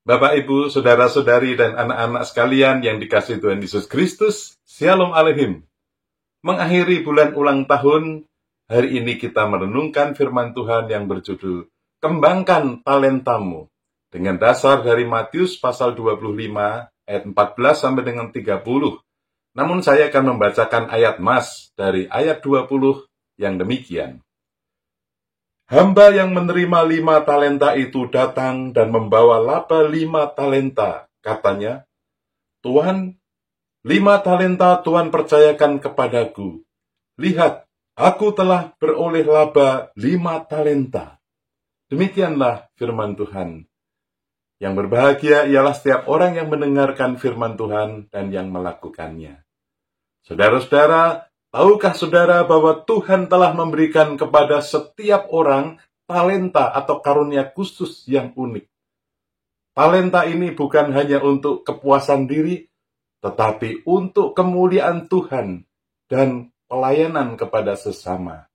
Bapak, Ibu, saudara-saudari, dan anak-anak sekalian yang dikasihi Tuhan Yesus Kristus, Shalom Aleichem. Mengakhiri bulan ulang tahun, hari ini kita merenungkan firman Tuhan yang berjudul Kembangkan Talentamu, dengan dasar dari Matius pasal 25 ayat 14 sampai dengan 30. Namun saya akan membacakan ayat mas dari ayat 20 yang demikian. Hamba yang menerima 5 talenta itu datang dan membawa laba 5 talenta. Katanya, Tuhan, 5 talenta Tuhan percayakan kepadaku. Lihat, aku telah beroleh laba 5 talenta. Demikianlah firman Tuhan. Yang berbahagia ialah setiap orang yang mendengarkan firman Tuhan dan yang melakukannya. Saudara-saudara, tahukah saudara bahwa Tuhan telah memberikan kepada setiap orang talenta atau karunia khusus yang unik? Talenta ini bukan hanya untuk kepuasan diri, tetapi untuk kemuliaan Tuhan dan pelayanan kepada sesama.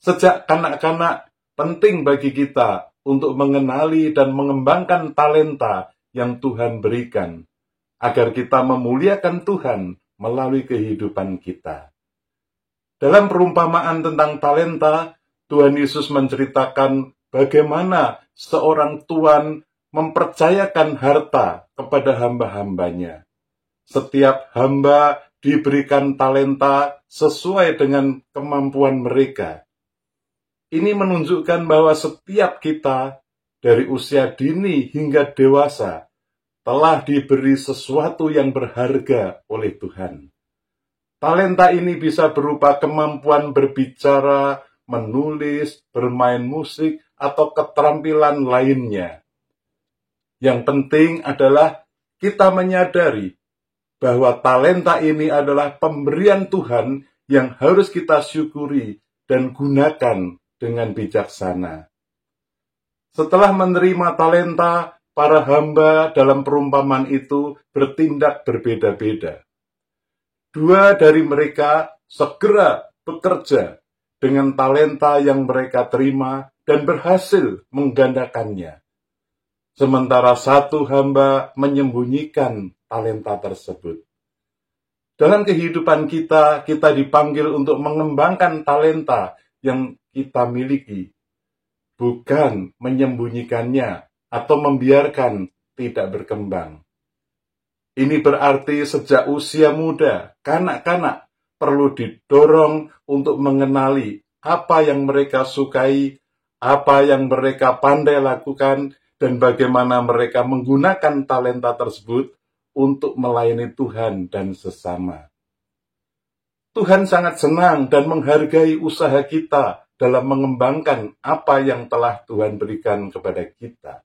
Sejak kanak-kanak, penting bagi kita untuk mengenali dan mengembangkan talenta yang Tuhan berikan, agar kita memuliakan Tuhan melalui kehidupan kita. Dalam perumpamaan tentang talenta, Tuhan Yesus menceritakan bagaimana seorang tuan mempercayakan harta kepada hamba-hambanya. Setiap hamba diberikan talenta sesuai dengan kemampuan mereka. Ini menunjukkan bahwa setiap kita, dari usia dini hingga dewasa, telah diberi sesuatu yang berharga oleh Tuhan. Talenta ini bisa berupa kemampuan berbicara, menulis, bermain musik, atau keterampilan lainnya. Yang penting adalah kita menyadari bahwa talenta ini adalah pemberian Tuhan yang harus kita syukuri dan gunakan dengan bijaksana. Setelah menerima talenta, para hamba dalam perumpamaan itu bertindak berbeda-beda. Dua dari mereka segera bekerja dengan talenta yang mereka terima dan berhasil menggandakannya. Sementara satu hamba menyembunyikan talenta tersebut. Dalam kehidupan kita dipanggil untuk mengembangkan talenta yang kita miliki, bukan menyembunyikannya atau membiarkan tidak berkembang. Ini berarti sejak usia muda, kanak-kanak perlu didorong untuk mengenali apa yang mereka sukai, apa yang mereka pandai lakukan, dan bagaimana mereka menggunakan talenta tersebut untuk melayani Tuhan dan sesama. Tuhan sangat senang dan menghargai usaha kita dalam mengembangkan apa yang telah Tuhan berikan kepada kita.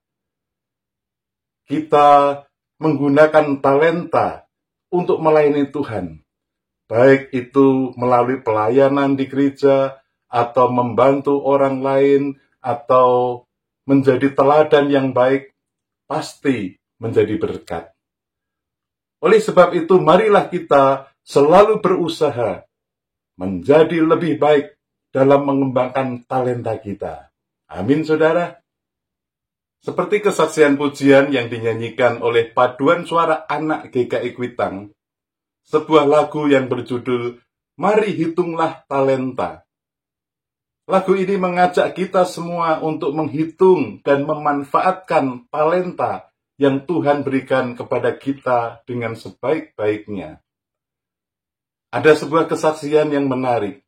Kita menggunakan talenta untuk melayani Tuhan, baik itu melalui pelayanan di gereja, atau membantu orang lain, atau menjadi teladan yang baik, pasti menjadi berkat. Oleh sebab itu, marilah kita selalu berusaha menjadi lebih baik dalam mengembangkan talenta kita. Amin, saudara. Seperti kesaksian pujian yang dinyanyikan oleh paduan suara anak GKI Kuitang, sebuah lagu yang berjudul Mari Hitunglah Talenta. Lagu ini mengajak kita semua untuk menghitung dan memanfaatkan talenta yang Tuhan berikan kepada kita dengan sebaik-baiknya. Ada sebuah kesaksian yang menarik.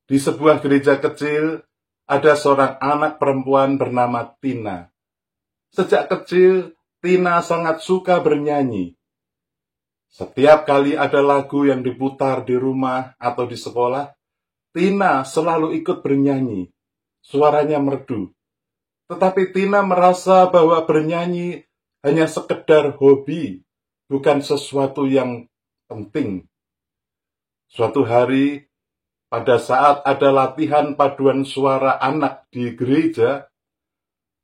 Di sebuah gereja kecil, ada seorang anak perempuan bernama Tina. Sejak kecil, Tina sangat suka bernyanyi. Setiap kali ada lagu yang diputar di rumah atau di sekolah, Tina selalu ikut bernyanyi. Suaranya merdu. Tetapi Tina merasa bahwa bernyanyi hanya sekedar hobi, bukan sesuatu yang penting. Suatu hari, pada saat ada latihan paduan suara anak di gereja,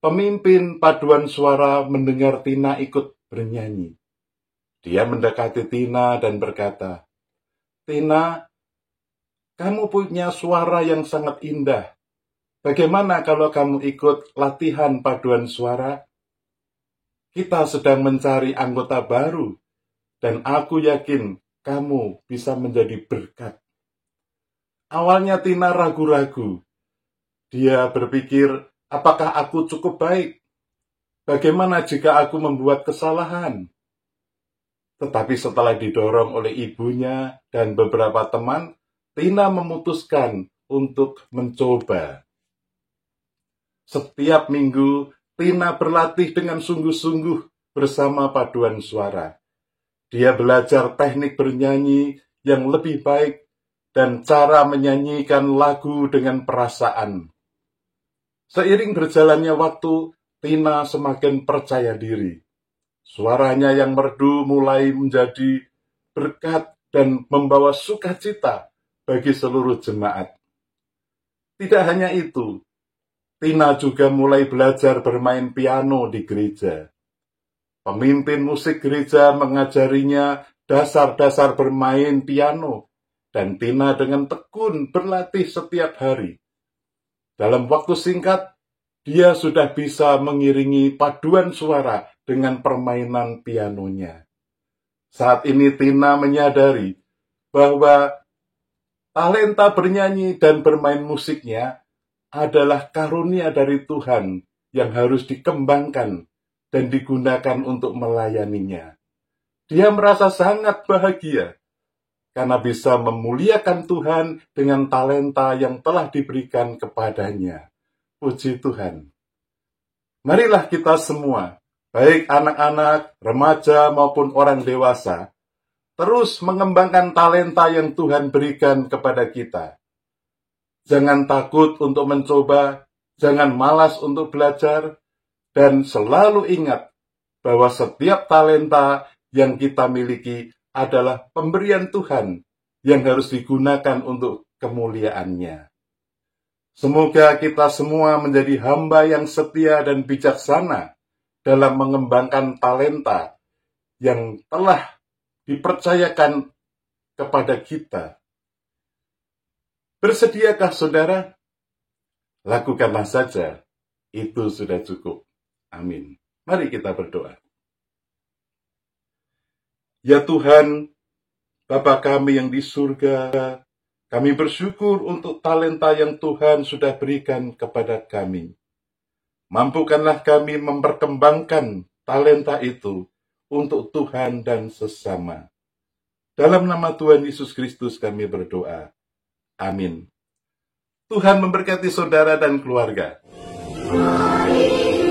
pemimpin paduan suara mendengar Tina ikut bernyanyi. Dia mendekati Tina dan berkata, "Tina, kamu punya suara yang sangat indah. Bagaimana kalau kamu ikut latihan paduan suara? Kita sedang mencari anggota baru, dan aku yakin kamu bisa menjadi berkat." Awalnya Tina ragu-ragu. Dia berpikir, apakah aku cukup baik? Bagaimana jika aku membuat kesalahan? Tetapi setelah didorong oleh ibunya dan beberapa teman, Tina memutuskan untuk mencoba. Setiap minggu, Tina berlatih dengan sungguh-sungguh bersama paduan suara. Dia belajar teknik bernyanyi yang lebih baik dan cara menyanyikan lagu dengan perasaan. Seiring berjalannya waktu, Tina semakin percaya diri. Suaranya yang merdu mulai menjadi berkat dan membawa sukacita bagi seluruh jemaat. Tidak hanya itu, Tina juga mulai belajar bermain piano di gereja. Pemimpin musik gereja mengajarinya dasar-dasar bermain piano, dan Tina dengan tekun berlatih setiap hari. Dalam waktu singkat, dia sudah bisa mengiringi paduan suara dengan permainan pianonya. Saat ini Tina menyadari bahwa talenta bernyanyi dan bermain musiknya adalah karunia dari Tuhan yang harus dikembangkan dan digunakan untuk melayaninya. Dia merasa sangat bahagia karena bisa memuliakan Tuhan dengan talenta yang telah diberikan kepadanya. Puji Tuhan. Marilah kita semua, baik anak-anak, remaja maupun orang dewasa, terus mengembangkan talenta yang Tuhan berikan kepada kita. Jangan takut untuk mencoba, jangan malas untuk belajar, dan selalu ingat bahwa setiap talenta yang kita miliki adalah pemberian Tuhan yang harus digunakan untuk kemuliaan-Nya. Semoga kita semua menjadi hamba yang setia dan bijaksana dalam mengembangkan talenta yang telah dipercayakan kepada kita. Bersediakah saudara? Lakukanlah saja, itu sudah cukup. Amin. Mari kita berdoa. Ya Tuhan, Bapa kami yang di surga, kami bersyukur untuk talenta yang Tuhan sudah berikan kepada kami. Mampukanlah kami memperkembangkan talenta itu untuk Tuhan dan sesama. Dalam nama Tuhan Yesus Kristus kami berdoa. Amin. Tuhan memberkati saudara dan keluarga. Di